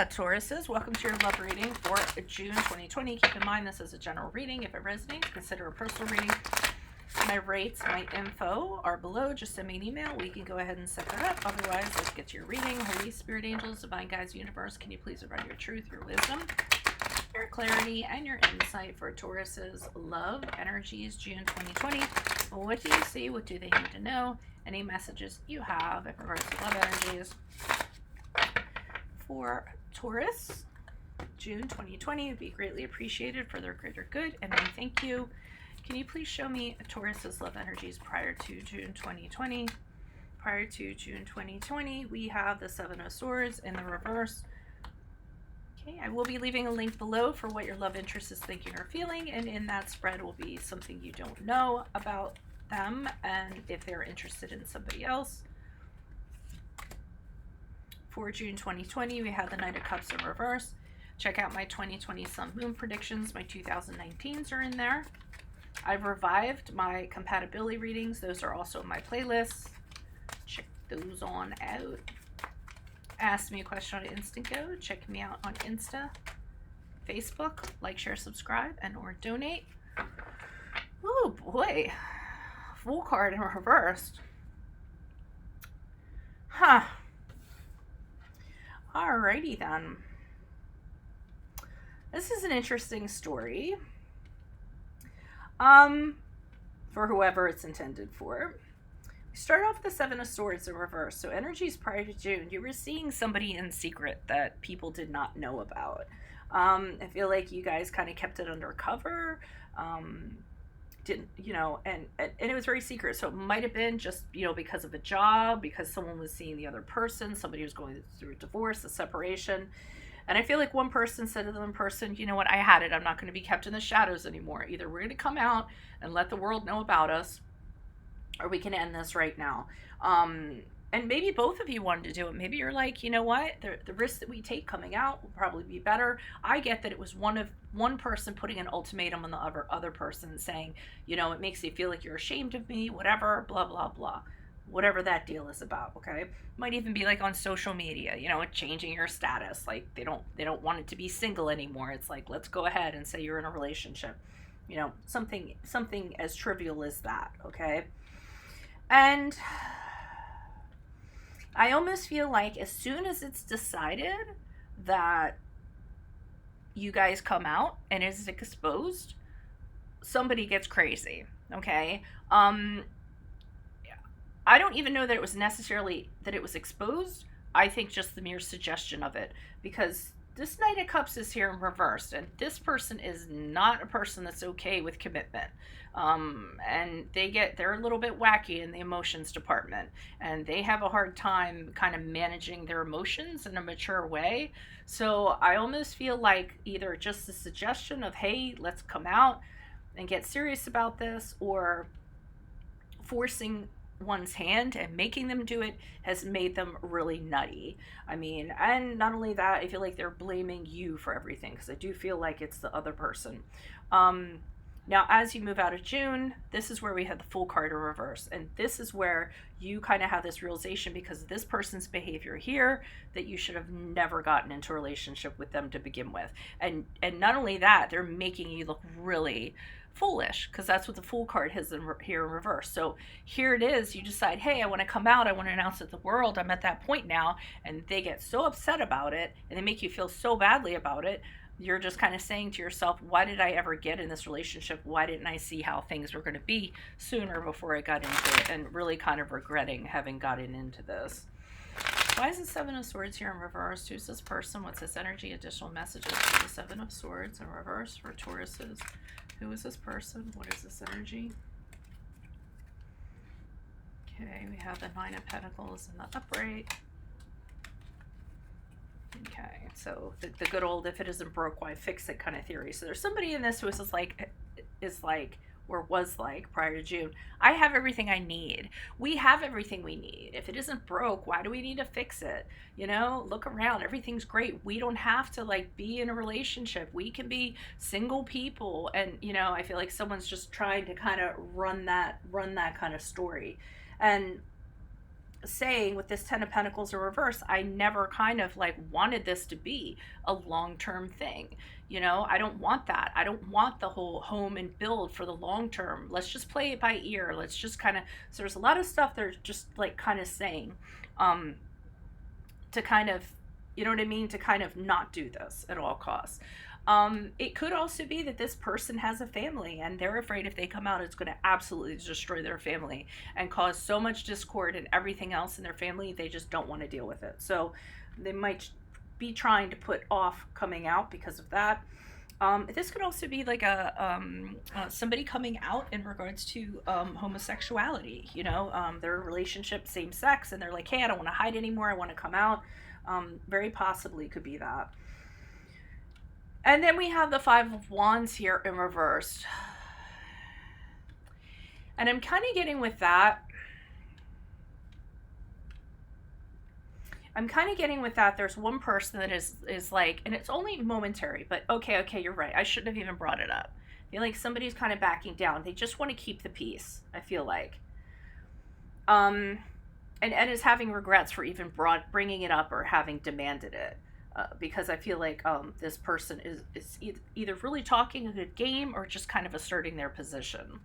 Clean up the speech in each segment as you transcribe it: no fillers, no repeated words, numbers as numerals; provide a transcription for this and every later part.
Tauruses, welcome to your love reading for June 2020. Keep in mind this is a general reading. If it resonates, consider a personal reading. My rates, my info are below. Just send me an email. We can go ahead and set that up. Otherwise, let's get to your reading. Holy Spirit, angels, divine guides, universe, can you please provide your truth, your wisdom, your clarity, and your insight for Taurus's love energies, June 2020. What do you see? What do they need to know? Any messages you have in regards to love energies for Taurus, June 2020 would be greatly appreciated for their greater good, and I thank you. Can you please show me Taurus's love energies prior to June 2020? Prior to June 2020, we have the Seven of Swords in the reverse. Okay, I will be leaving a link below for what your love interest is thinking or feeling, and in that spread will be something you don't know about them and if they're interested in somebody else. For June 2020, we have the Knight of Cups in reverse. Check out my 2020 Sun Moon predictions. My 2019s are in there. I've revived my compatibility readings. Those are also in my playlists. Check those on out. Ask me a question on Instant Go. Check me out on Insta, Facebook. Like, share, subscribe, and or donate. Oh boy. Full card in reversed. Huh. Alrighty then. This is an interesting story. For whoever it's intended for. We start off with the Seven of Swords in reverse. So energies prior to June, you were seeing somebody in secret that people did not know about. I feel like you guys kind of kept it undercover. Didn't, you know, and it was very secret. So it might have been just, you know, because of a job, because someone was seeing the other person, somebody was going through a divorce, a separation. And I feel like one person said to the one person, you know what, I had it. I'm not going to be kept in the shadows anymore. Either we're going to come out and let the world know about us, or we can end this right now. And maybe both of you wanted to do it. Maybe you're like, you know what, the risk that we take coming out will probably be better. I get that it was one person putting an ultimatum on the other person saying, you know, it makes you feel like you're ashamed of me, whatever, blah, blah, blah. Whatever that deal is about, okay? Might even be like on social media, you know, changing your status. Like they don't want it to be single anymore. It's like, let's go ahead and say you're in a relationship. You know, something as trivial as that, okay? And I almost feel like as soon as it's decided that you guys come out and it's exposed, somebody gets crazy, okay? I don't even know that it was necessarily that it was exposed. I think just the mere suggestion of it, because this Knight of Cups is here in reverse, and this person is not a person that's okay with commitment. And they're a little bit wacky in the emotions department, and they have a hard time kind of managing their emotions in a mature way. So I almost feel like either just the suggestion of, hey, let's come out and get serious about this, or forcing one's hand and making them do it has made them really nutty. I mean, and not only that, I feel like they're blaming you for everything, because I do feel like it's the other person. Now, as you move out of June, this is where we have the Fool card in reverse, and this is where you kind of have this realization, because of this person's behavior here, that you should have never gotten into a relationship with them to begin with. And not only that, they're making you look really foolish, because that's what the Fool card has here in reverse. So here it is, you decide, hey, I want to come out, I want to announce it to the world, I'm at that point now, and they get so upset about it, and they make you feel so badly about it. You're just kind of saying to yourself, why did I ever get in this relationship? Why didn't I see how things were going to be sooner before I got into it? And really kind of regretting having gotten into this. Why is the Seven of Swords here in reverse? Who's this person? What's this energy? Additional messages for the Seven of Swords in reverse for Tauruses. Who is this person? What is this energy? Okay, we have the Nine of Pentacles in the upright. Okay, so the good old if it isn't broke, why fix it kind of theory. So there's somebody in this who is like, or was like prior to June, I have everything I need. We have everything we need. If it isn't broke, why do we need to fix it? You know, look around, everything's great. We don't have to like be in a relationship. We can be single people. And, you know, I feel like someone's just trying to kind of run that kind of story. And saying with this 10 of Pentacles in reverse, I never kind of like wanted this to be a long-term thing. You know, I don't want that. I don't want the whole home and build for the long term. Let's just play it by ear. Let's just kind of, so there's a lot of stuff they're just like kind of saying to kind of, you know what I mean, to kind of not do this at all costs. It could also be that this person has a family and they're afraid if they come out, it's going to absolutely destroy their family and cause so much discord and everything else in their family, they just don't want to deal with it. So they might be trying to put off coming out because of that. This could also be like somebody coming out in regards to homosexuality, you know, their relationship, same sex, and they're like, hey, I don't want to hide anymore, I want to come out. Very possibly could be that. And then we have the Five of Wands here in reverse. And I'm kind of getting with that. There's one person that is like, and it's only momentary, but okay, you're right. I shouldn't have even brought it up. I feel like somebody's kind of backing down. They just want to keep the peace, I feel like. And is having regrets for even bringing it up or having demanded it. Because I feel like this person is either really talking a good game or just kind of asserting their position.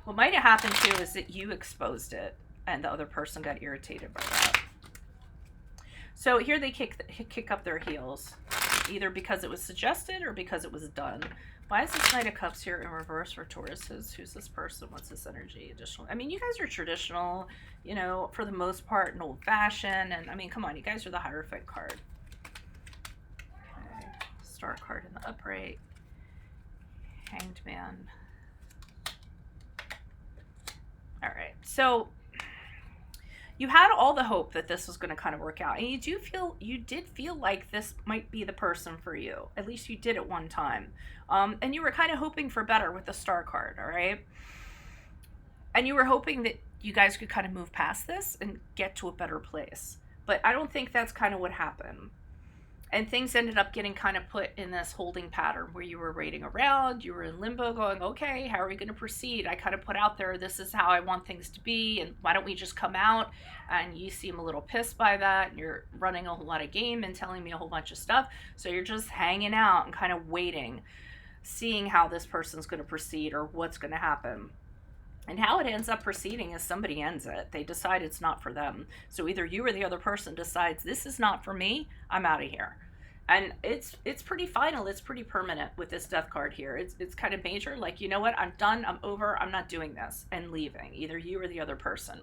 What might have happened too is that you exposed it and the other person got irritated by that. So here they kick up their heels, either because it was suggested or because it was done. Why is this Knight of Cups here in reverse for Tauruses? Who's this person? What's this energy? Additional. I mean, you guys are traditional, you know, for the most part, and old-fashioned. And I mean, come on, you guys are the Hierophant card. Okay. Star card in the upright. Hanged Man. All right. So you had all the hope that this was going to kind of work out, and you did feel like this might be the person for you. At least you did at one time. And you were kind of hoping for better with the Star card, all right? And you were hoping that you guys could kind of move past this and get to a better place. But I don't think that's kind of what happened. And things ended up getting kind of put in this holding pattern where you were waiting around, you were in limbo going, okay, how are we going to proceed? I kind of put out there, this is how I want things to be, and why don't we just come out? And you seem a little pissed by that, and you're running a whole lot of game and telling me a whole bunch of stuff. So you're just hanging out and kind of waiting, seeing how this person's going to proceed or what's going to happen. And how it ends up proceeding is somebody ends it. They decide it's not for them. So either you or the other person decides, this is not for me, I'm out of here. And it's pretty final, it's pretty permanent with this Death card here. It's kind of major, like, you know what, I'm done, I'm over, I'm not doing this, and leaving, either you or the other person.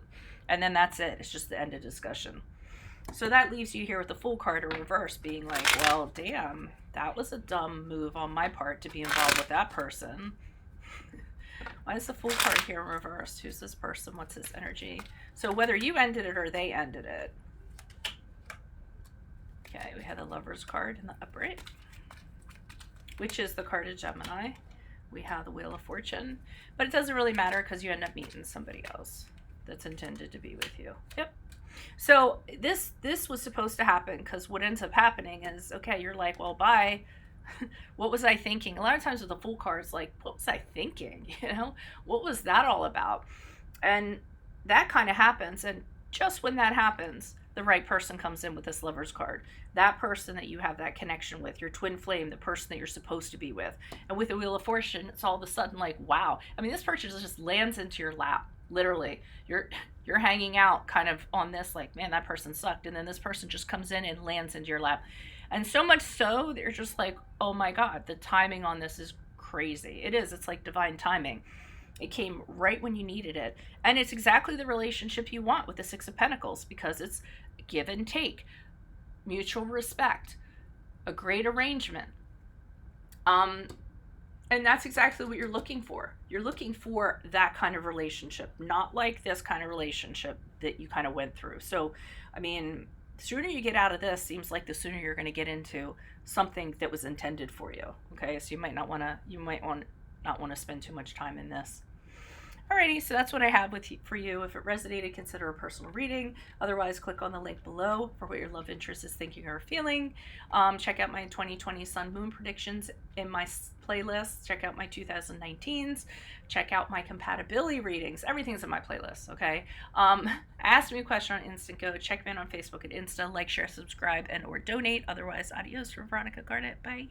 And then that's it, it's just the end of discussion. So that leaves you here with the Fool card in reverse, being like, well, damn, that was a dumb move on my part to be involved with that person. Why is the Fool card here in reverse? Who's this person? What's his energy? So whether you ended it or they ended it. Okay, we had the Lover's card in the upright, which is the card of Gemini. We have the Wheel of Fortune, but it doesn't really matter because you end up meeting somebody else that's intended to be with you. Yep. So this was supposed to happen, because what ends up happening is, okay, you're like, well, bye. What was I thinking? A lot of times with the Fool cards, like, what was I thinking? You know, what was that all about? And that kind of happens, and just when that happens, the right person comes in with this Lover's card. That person that you have that connection with, your twin flame, the person that you're supposed to be with. And with the Wheel of Fortune, it's all of a sudden like, wow. I mean, this person just lands into your lap, literally. You're hanging out kind of on this, like, man, that person sucked. And then this person just comes in and lands into your lap. And so much so, they're just like, oh my God, the timing on this is crazy. It is, it's like divine timing. It came right when you needed it. And it's exactly the relationship you want with the Six of Pentacles, because it's give and take, mutual respect, a great arrangement. And that's exactly what you're looking for. You're looking for that kind of relationship, not like this kind of relationship that you kind of went through. So, I mean, the sooner you get out of this, seems like the sooner you're going to get into something that was intended for you. Okay, so you might not want to spend too much time in this. Alrighty, so that's what I have for you. If it resonated, consider a personal reading. Otherwise, click on the link below for what your love interest is thinking or feeling. Check out my 2020 Sun Moon predictions in my playlist. Check out my 2019s. Check out my compatibility readings. Everything's in my playlist, okay? Ask me a question on Instant Go. Check me out on Facebook and Insta. Like, share, subscribe, and or donate. Otherwise, adios from Veronica Garnett. Bye.